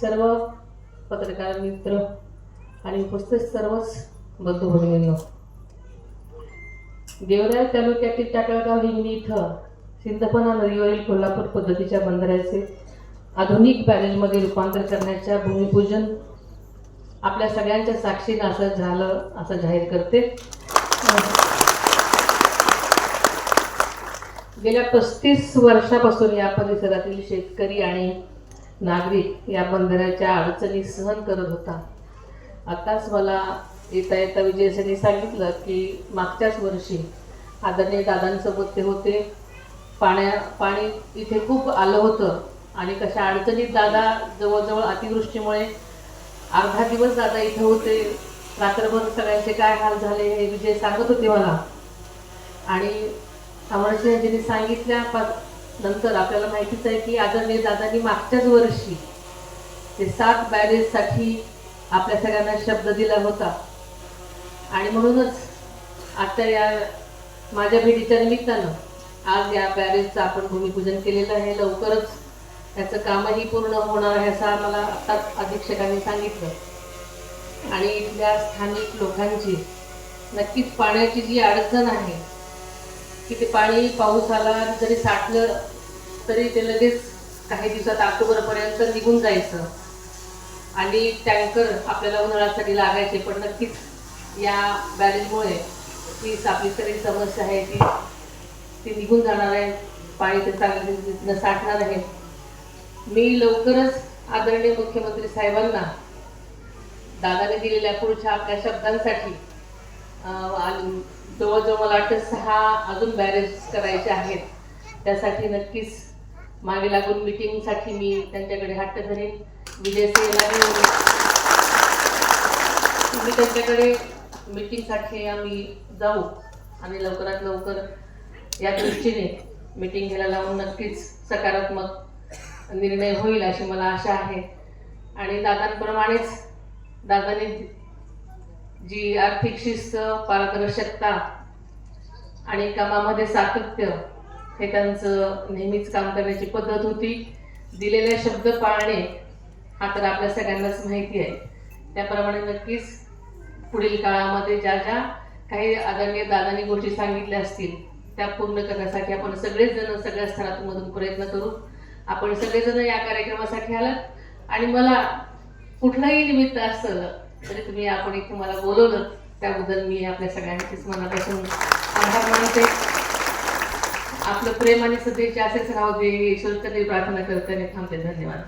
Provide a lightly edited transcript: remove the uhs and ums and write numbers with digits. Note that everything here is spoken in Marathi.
सर्व पत्रकार मित्र आणि उपस्थित सर्वच बंधू भगिनींनो, गेवराई तालुक्यातील टाकळगाव हिंगणी इथं सिंदफणा नदीवरील कोल्हापूर पद्धतीच्या बंधाऱ्याचे आधुनिक बॅरेजमध्ये रूपांतर करण्याच्या भूमिपूजन आपल्या सगळ्यांच्या साक्षीने असं झालं असं जाहीर करते। गेल्या 35 वर्षापासून या परिसरातील शेतकरी आणि नागरिक या बंधाऱ्याच्या अडचणी सहन करत होता। आताच मला येता विजयसनी सांगितलं की मागच्याच वर्षी आदरणीय दादांसोबत ते होते, पाणी इथे खूप आलं होतं आणि कशा अडचणीत दादा जवळजवळ अतिवृष्टीमुळे अर्धा दिवस दादा इथे होते, रात्रभर सगळ्यांचे काय हाल झाले हे विजय सांगत होते मला। आणि अमरसिंहजींनी सांगितल्या नंतर आपल्याला माहितीच आहे की आदरणीय दादांनी मागच्याच वर्षी ते 7 बॅरेजसाठी आपल्या सगळ्यांना शब्द दिला होता आणि म्हणूनच आता या माझ्या भेटीच्या निमित्तानं आज या बॅरेजचं आपण भूमिपूजन केलेलं आहे। लवकरच त्याचं कामही पूर्ण होणार आहे असं मला आत्ताच अधीक्षकांनी सांगितलं। आणि इथल्या स्थानिक लोकांची नक्कीच पाण्याची जी अडचण आहे की ते पाणी पाऊस आला जरी साठलं तरी ते लगेच काही दिवसात ऑक्टोबरपर्यंत निघून जायचं आणि टँकर आपल्याला उन्हाळ्यासाठी लागायचे, पण नक्कीच या बॅरेजमुळे ही आपली सगळी समस्या आहे ती निघून जाणार आहे, पाणी ते चांगल्या पद्धतीनं साठणार आहे। मी लवकरच आदरणीय मुख्यमंत्री साहेबांना दादाने दिलेल्या पुढच्या आपल्या शब्दांसाठी जवळजवळ मला वाटतं 6 अजून बॅरेज करायचे आहेत, त्यासाठी नक्कीच मागे लागून मीटिंगसाठी मी त्यांच्याकडे हट्ट धरेन। विजयसिंहला मी त्यांच्याकडे मीटिंगसाठी आम्ही जाऊ आणि लवकरात लवकर या दृष्टीने मीटिंग घ्यायला लावून नक्कीच सकारात्मक निर्णय होईल अशी मला आशा आहे। आणि दादांप्रमाणेच दादांनी जी आर्थिक शिस्त, पारदर्शकता आणि कामामध्ये सातत्य हे त्यांचं नेहमीच काम करण्याची पद्धत होती। दिलेले शब्द पाळणे हा तर आपल्या सगळ्यांनाच माहिती आहे, त्याप्रमाणे नक्कीच पुढील काळामध्ये ज्या ज्या काही आदरणीय दादांनी गोष्टी सांगितल्या असतील त्या पूर्ण करण्यासाठी आपण सगळेच जण सगळ्या स्तरातून प्रयत्न करू। आपण सगळेजण या कार्यक्रमासाठी आलात आणि मला कुठलंही निमित्त असलं तरी तुम्ही आपण इथे मला बोलवलं त्याबद्दल मी आपल्या सगळ्यांचीच मनापासून आभार मानते। आपलं प्रेम आणि सदैव असेच राहू दे ईश्वरचरणी प्रार्थना करते आणि थांबते। धन्यवाद।